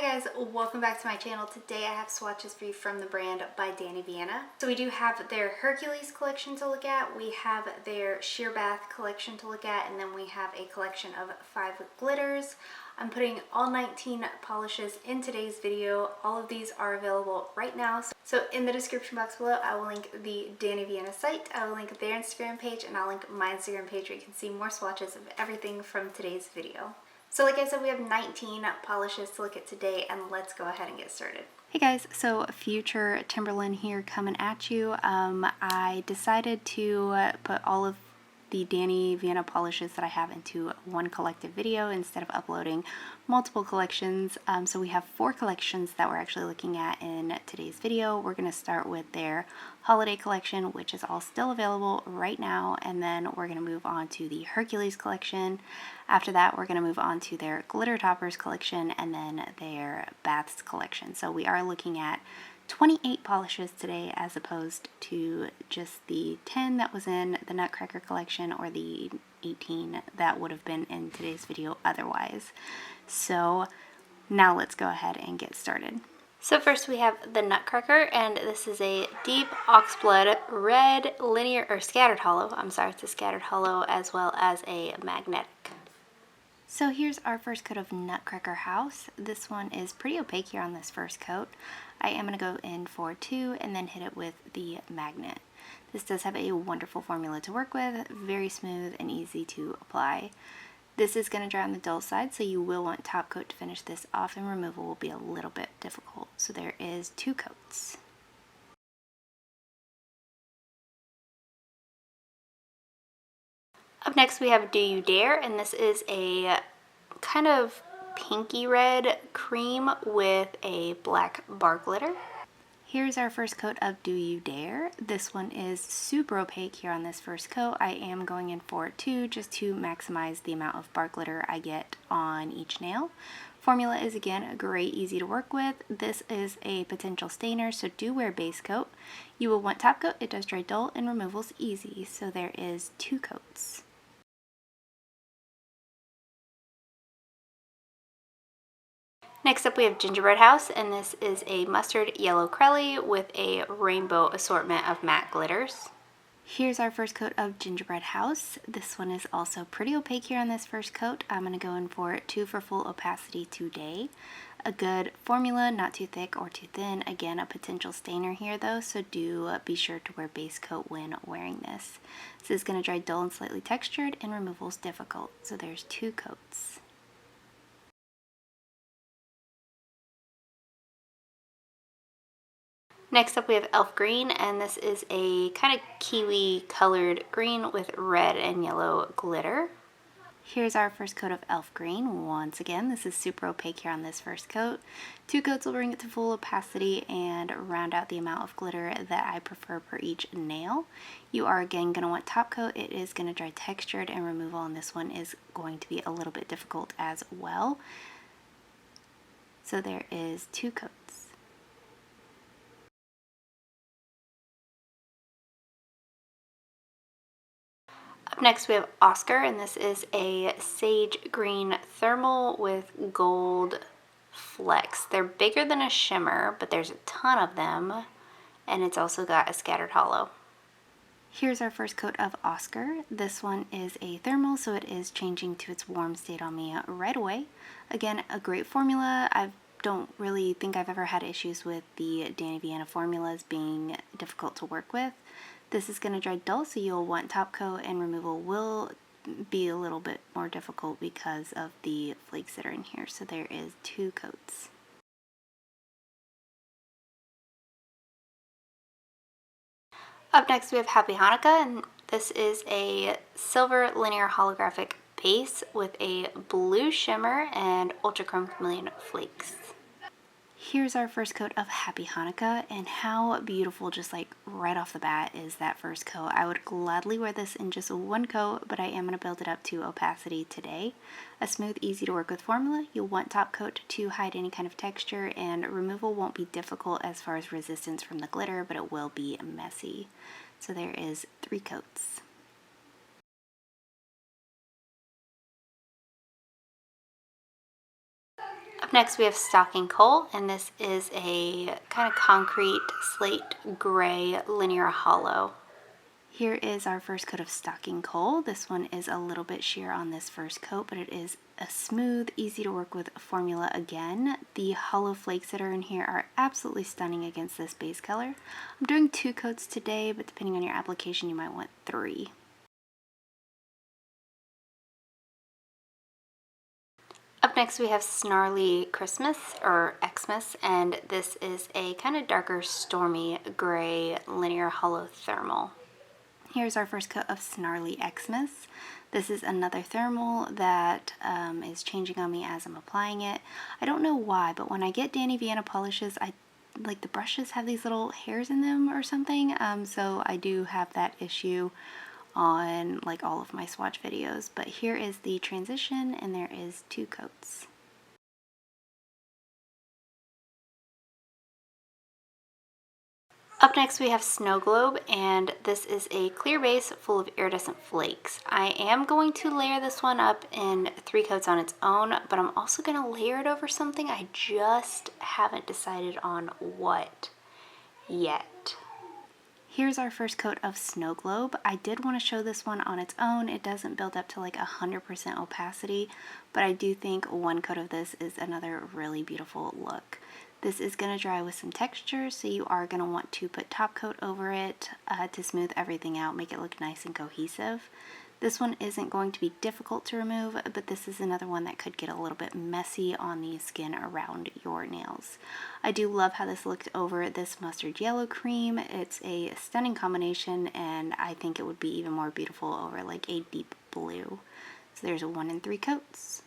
Hi guys, welcome back to my channel. Today I have swatches for you from the brand by Dany Vianna. So we do have their Hercules collection to look at, we have their Sheer Bath collection to look at, and then we have a collection of 5 glitters. I'm putting all 19 polishes in today's video. All of these are available right now. So in the description box below, I will link the Dany Vianna site, I will link their Instagram page, and I'll link my Instagram page where you can see more swatches of everything from today's video. So like I said, we have 19 polishes to look at today, and let's go ahead and get started. Hey guys, so future Timberland here coming at you. I decided to put all of the Dany Vianna polishes that I have into one collective video instead of uploading multiple collections. So we have 4 collections that we're actually looking at in today's video. We're going to start with their holiday collection, which is all still available right now, and then we're going to move on to the Hercules collection. After that, we're going to move on to their glitter toppers collection and then their baths collection. So we are looking at 28 polishes today as opposed to just the 10 that was in the Nutcracker collection or the 18 that would have been in today's video otherwise. So now let's go ahead and get started. So first we have the Nutcracker, and this is a deep oxblood red linear or scattered hollow. I'm sorry, it's a scattered hollow as well as a magnetic. So here's our first coat of Nutcracker House. This one is pretty opaque here on this first coat. I am going to go in for 2 and then hit it with the magnet. This does have a wonderful formula to work with, very smooth and easy to apply. This is going to dry on the dull side, so you will want top coat to finish this off, and removal will be a little bit difficult. So there is 2 coats. Up next we have Do You Dare, and this is a kind of pinky red cream with a black bar glitter. Here's our first coat of Do You Dare. This one is super opaque here on this first coat. I am going in for 2 just to maximize the amount of bar glitter I get on each nail. Formula is again great, easy to work with. This is a potential stainer, so do wear base coat. You will want top coat, it does dry dull, and removal's easy, so there is 2 coats. Next up we have Gingerbread House, and this is a mustard yellow crelly with a rainbow assortment of matte glitters. Here's our first coat of Gingerbread House. This one is also pretty opaque here on this first coat. I'm going to go in for 2 for full opacity today. A good formula, not too thick or too thin. Again, a potential stainer here though, so do be sure to wear base coat when wearing this. This is going to dry dull and slightly textured, and removal is difficult, so there's 2 coats. Next up we have Elf Green, and this is a kind of kiwi colored green with red and yellow glitter. Here's our first coat of Elf Green. Once again, this is super opaque here on this first coat. 2 coats will bring it to full opacity and round out the amount of glitter that I prefer per each nail. You are again going to want top coat. It is going to dry textured, and removal on this one is going to be a little bit difficult as well. So there is 2 coats. Up next we have Oscar, and this is a sage green thermal with gold flecks. They're bigger than a shimmer, but there's a ton of them, and it's also got a scattered hollow. Here's our first coat of Oscar. This one is a thermal, so it is changing to its warm state on me right away. Again, a great formula. I don't really think I've ever had issues with the Dany Vianna formulas being difficult to work with. This is going to dry dull, so you'll want top coat, and removal will be a little bit more difficult because of the flakes that are in here. So there is 2 coats. Up next we have Happy Hanukkah, and this is a silver linear holographic base with a blue shimmer and ultra chrome chameleon flakes. Here's our first coat of Happy Hanukkah, and how beautiful, just like right off the bat, is that first coat. I would gladly wear this in just 1 coat, but I am going to build it up to opacity today. A smooth, easy to work with formula. You'll want top coat to hide any kind of texture, and removal won't be difficult as far as resistance from the glitter, but it will be messy. So there is 3 coats. Up next we have Stocking Coal, and this is a kind of concrete slate gray linear hollow. Here is our first coat of Stocking Coal. This one is a little bit sheer on this first coat, but it is a smooth, easy to work with formula again. The hollow flakes that are in here are absolutely stunning against this base color. I'm doing 2 coats today, but depending on your application, you might want 3. Up next we have Snarly Xmas, and this is a kind of darker stormy gray linear hollow thermal. Here's our first coat of Snarly Xmas. This is another thermal that is changing on me as I'm applying it. I don't know why, but when I get Dany Vianna polishes, like the brushes have these little hairs in them or something, so I do have that issue on like all of my swatch videos. But here is the transition, and there is 2 coats. Up next we have Snow Globe, and this is a clear base full of iridescent flakes. I am going to layer this one up in 3 coats on its own, but I'm also going to layer it over something. I just haven't decided on what yet. Here's our first coat of Snow Globe. I did want to show this one on its own. It doesn't build up to like 100% opacity, but I do think 1 coat of this is another really beautiful look. This is going to dry with some texture, so you are going to want to put top coat over it to smooth everything out, make it look nice and cohesive. This one isn't going to be difficult to remove, but this is another one that could get a little bit messy on the skin around your nails. I do love how this looked over this mustard yellow cream. It's a stunning combination, and I think it would be even more beautiful over like a deep blue. So there's 1 and 3 coats.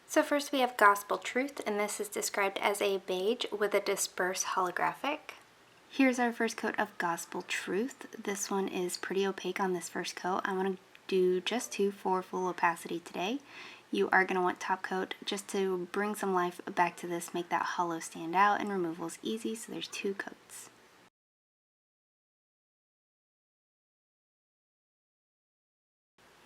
So first we have Gospel Truth, and this is described as a beige with a dispersed holographic. Here's our first coat of Gospel Truth. This one is pretty opaque on this first coat. I'm going to do just 2 for full opacity today. You are going to want top coat just to bring some life back to this, make that hollow stand out, and removal is easy, so there's 2 coats.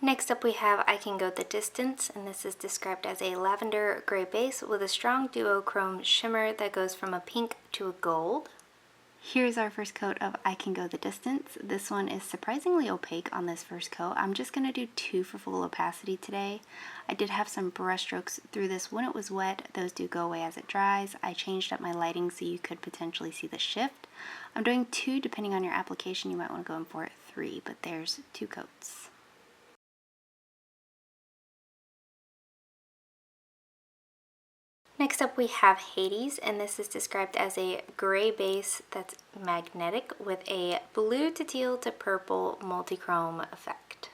Next up we have I Can Go the Distance, and this is described as a lavender gray base with a strong duochrome shimmer that goes from a pink to a gold. Here's our first coat of I Can Go the Distance. This one is surprisingly opaque on this first coat. I'm just going to do 2 for full opacity today. I did have some brush strokes through this when it was wet. Those do go away as it dries. I changed up my lighting so you could potentially see the shift. I'm doing 2 depending on your application. You might want to go in for 3, but there's 2 coats. Next up we have Hades, and this is described as a gray base that's magnetic with a blue to teal to purple multi-chrome effect.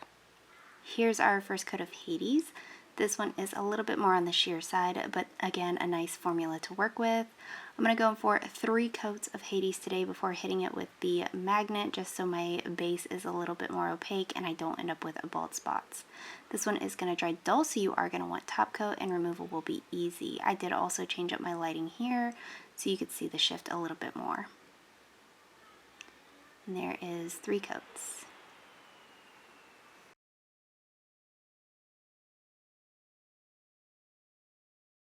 Here's our first coat of Hades. This one is a little bit more on the sheer side, but again, a nice formula to work with. I'm going to go in for 3 coats of Hades today before hitting it with the magnet, just so my base is a little bit more opaque and I don't end up with bald spots. This one is going to dry dull, so you are going to want top coat, and removal will be easy. I did also change up my lighting here so you could see the shift a little bit more. And there is 3 coats.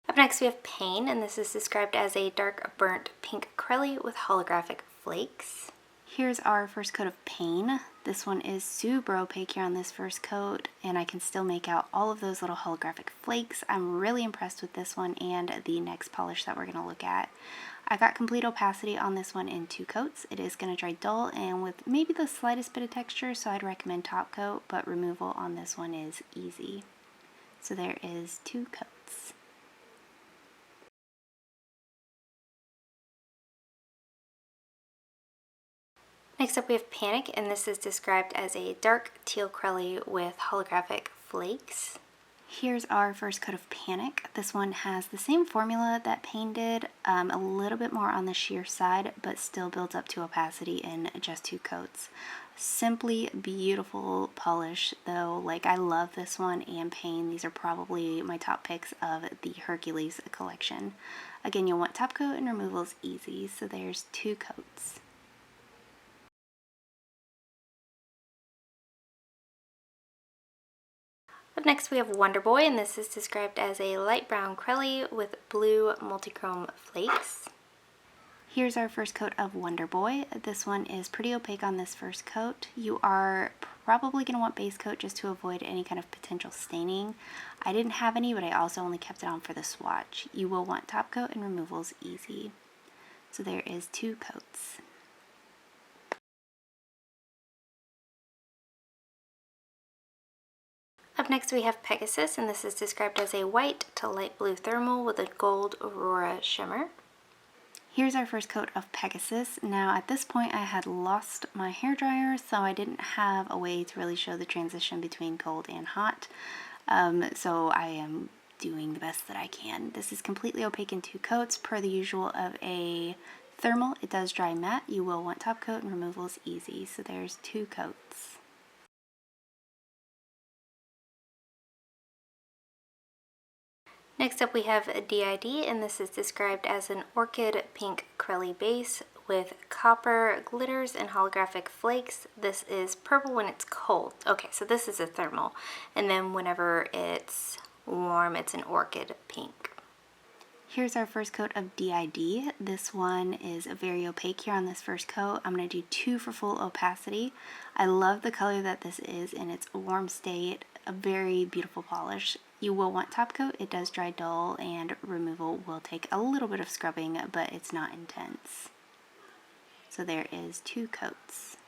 Up next we have Pain, and this is described as a dark burnt pink crelly with holographic flakes. Here's our first coat of Pain. This one is super opaque here on this first coat, and I can still make out all of those little holographic flakes. I'm really impressed with this one and the next polish that we're going to look at. I got complete opacity on this one in 2 coats. It is going to dry dull and with maybe the slightest bit of texture, so I'd recommend top coat, but removal on this one is easy. So there is 2 coats. Next up we have Panic, and this is described as a dark teal crelly with holographic flakes. Here's our first coat of Panic. This one has the same formula that Pain did, a little bit more on the sheer side, but still builds up to opacity in just 2 coats. Simply beautiful polish though. Like, I love this one and Pain. These are probably my top picks of the Hercules collection. Again, you'll want top coat, and removal is easy, so there's 2 coats. Up next we have Wonderboy, and this is described as a light brown crelly with blue multichrome flakes. Here's our first coat of Wonderboy. This one is pretty opaque on this first coat. You are probably going to want base coat just to avoid any kind of potential staining. I didn't have any, but I also only kept it on for the swatch. You will want top coat and removals easy. So there is 2 coats. Up next we have Pegasus, and this is described as a white to light blue thermal with a gold aurora shimmer. Here's our first coat of Pegasus. Now at this point I had lost my hairdryer, so I didn't have a way to really show the transition between cold and hot. So I am doing the best that I can. This is completely opaque in 2 coats per the usual of a thermal. It does dry matte. You will want top coat and removals easy. So there's 2 coats. Next up we have D.I.D, and this is described as an orchid pink crelly base with copper glitters and holographic flakes. This is purple when it's cold. Okay, so this is a thermal, and then whenever it's warm it's an orchid pink. Here's our first coat of D.I.D. This one is very opaque here on this first coat. I'm going to do 2 for full opacity. I love the color that this is in its warm state. A very beautiful polish. You will want top coat. It does dry dull, and removal will take a little bit of scrubbing, but it's not intense. So there is 2 coats.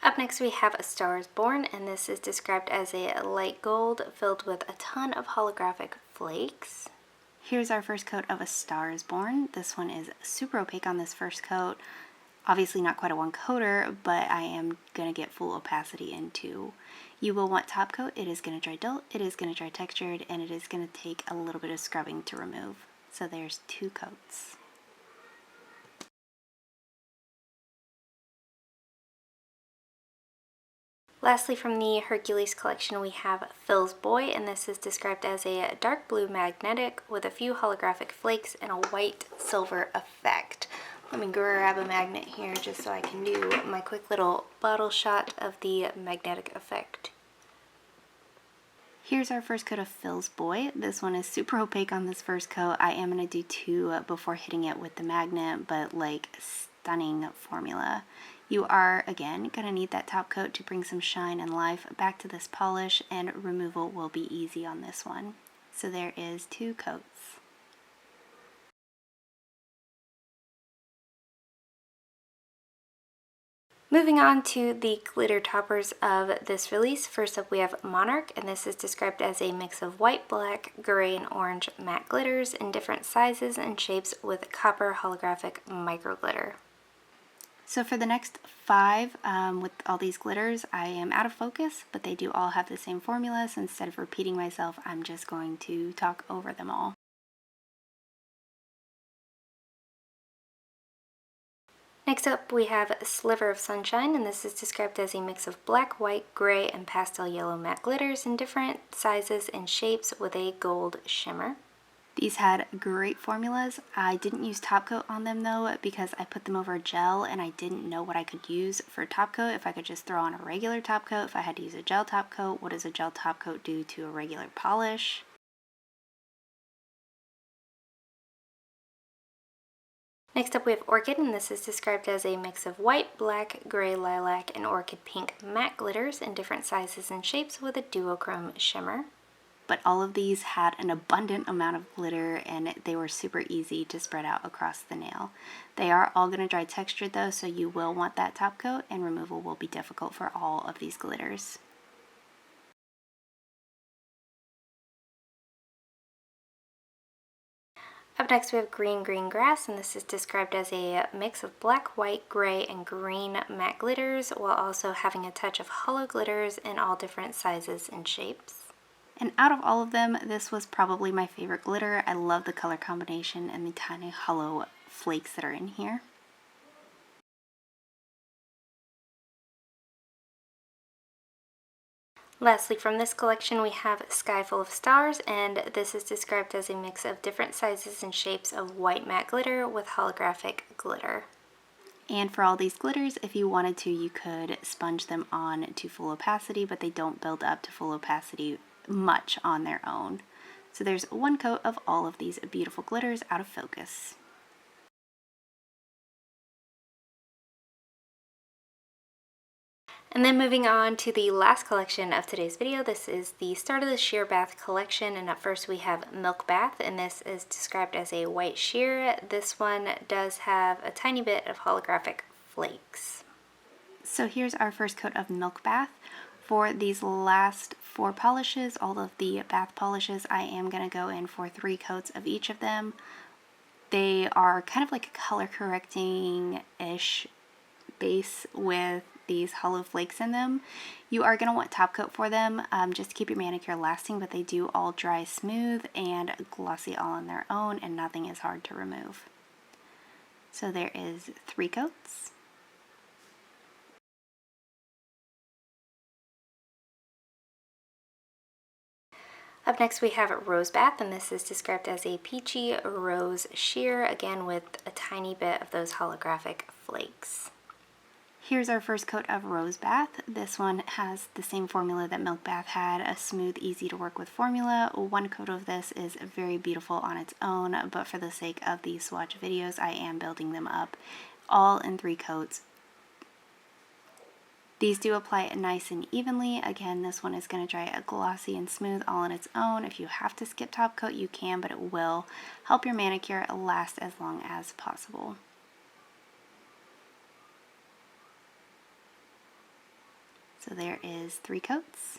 Up next we have A Star is Born, and this is described as a light gold filled with a ton of holographic flakes. Here's our first coat of A Star is Born. This one is super opaque on this first coat. Obviously not quite a 1-coater, but I am going to get full opacity into. You will want top coat. It is going to dry dull, it is going to dry textured, and it is going to take a little bit of scrubbing to remove. So there's 2 coats. Lastly, from the Hercules collection, we have Phil's Boy, and this is described as a dark blue magnetic with a few holographic flakes and a white silver effect. Let me grab a magnet here just so I can do my quick little bottle shot of the magnetic effect. Here's our first coat of Phil's Boy. This one is super opaque on this first coat. I am going to do 2 before hitting it with the magnet, but like stunning formula. You are, again, going to need that top coat to bring some shine and life back to this polish, and removal will be easy on this one. So there is 2 coats. Moving on to the glitter toppers of this release. First up we have Monarch, and this is described as a mix of white, black, gray, and orange matte glitters in different sizes and shapes with copper holographic micro glitter. So for the next 5 with all these glitters, I am out of focus, but they do all have the same formula, so instead of repeating myself, I'm just going to talk over them all. Next up we have Sliver of Sunshine, and this is described as a mix of black, white, gray, and pastel yellow matte glitters in different sizes and shapes with a gold shimmer. These had great formulas. I didn't use top coat on them though, because I put them over gel and I didn't know what I could use for top coat. If I could just throw on a regular top coat, if I had to use a gel top coat, what does a gel top coat do to a regular polish? Next up we have Orchid, and this is described as a mix of white, black, gray, lilac, and orchid pink matte glitters in different sizes and shapes with a duochrome shimmer. But all of these had an abundant amount of glitter, and they were super easy to spread out across the nail. They are all going to dry textured though, so you will want that top coat, and removal will be difficult for all of these glitters. Up next we have Green Grass, and this is described as a mix of black, white, gray, and green matte glitters, while also having a touch of hollow glitters in all different sizes and shapes. And out of all of them, this was probably my favorite glitter. I love the color combination and the tiny hollow flakes that are in here. Lastly, from this collection we have Sky Full of Stars, and this is described as a mix of different sizes and shapes of white matte glitter with holographic glitter. And for all these glitters, if you wanted to, you could sponge them on to full opacity, but they don't build up to full opacity much on their own. So there's one coat of all of these beautiful glitters out of focus. And then moving on to the last collection of today's video, this is the start of the Sheer Bath collection, and up first we have Milk Bath, and this is described as a white sheer. This one does have a tiny bit of holographic flakes. So here's our first coat of Milk Bath. For these last 4 polishes, all of the bath polishes, I am going to go in for 3 coats of each of them. They are kind of like a color correcting-ish base with these hollow flakes in them. You are going to want top coat for them just to keep your manicure lasting, but they do all dry smooth and glossy all on their own, and nothing is hard to remove. So there is 3 coats. Up next we have Rose Bath, and this is described as a peachy rose sheer, again with a tiny bit of those holographic flakes. Here's our first coat of Rose Bath. This one has the same formula that Milk Bath had, a smooth, easy to work with formula. One coat of this is very beautiful on its own, but for the sake of these swatch videos, I am building them up all in 3 coats. These do apply nice and evenly. Again, this one is going to dry glossy and smooth all on its own. If you have to skip top coat, you can, but it will help your manicure last as long as possible. So there is 3 coats.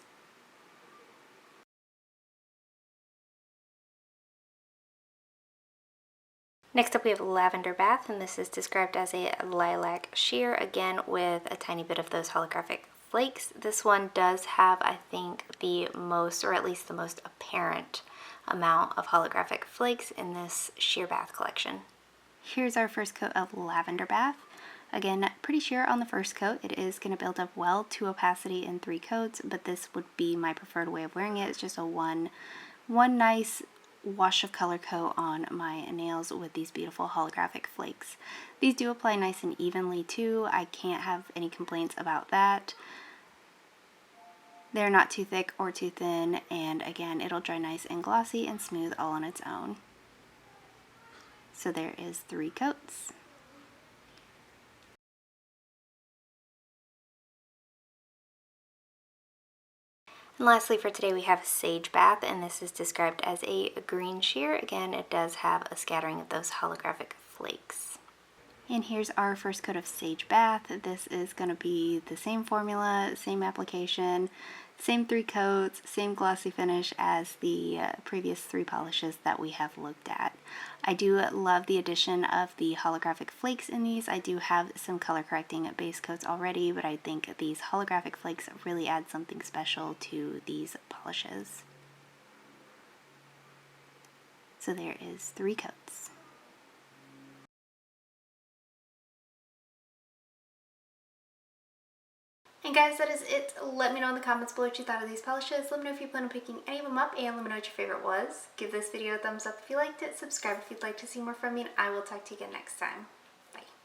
Next up we have Lavender Bath, and this is described as a lilac sheer, again with a tiny bit of those holographic flakes. This one does have, I think, the most, or at least the most apparent amount of holographic flakes in this Sheer Bath collection. Here's our first coat of Lavender Bath. Again, pretty sheer on the first coat. It is going to build up well to opacity in 3 coats, but this would be my preferred way of wearing it. It's just a one nice wash of color coat on my nails with these beautiful holographic flakes. These do apply nice and evenly too. I can't have any complaints about that. They're not too thick or too thin, and again, it'll dry nice and glossy and smooth all on its own. So there is 3 coats. And lastly for today we have Sage Bath, and this is described as a green sheer. Again, it does have a scattering of those holographic flakes. And here's our first coat of Sage Bath. This is going to be the same formula, same application, same 3 coats, same glossy finish as the previous 3 polishes that we have looked at. I do love the addition of the holographic flakes in these. I do have some color correcting base coats already, but I think these holographic flakes really add something special to these polishes. So there is 3 coats. And guys, that is it. Let me know in the comments below what you thought of these polishes. Let me know if you plan on picking any of them up, and let me know what your favorite was. Give this video a thumbs up if you liked it, subscribe if you'd like to see more from me, and I will talk to you again next time.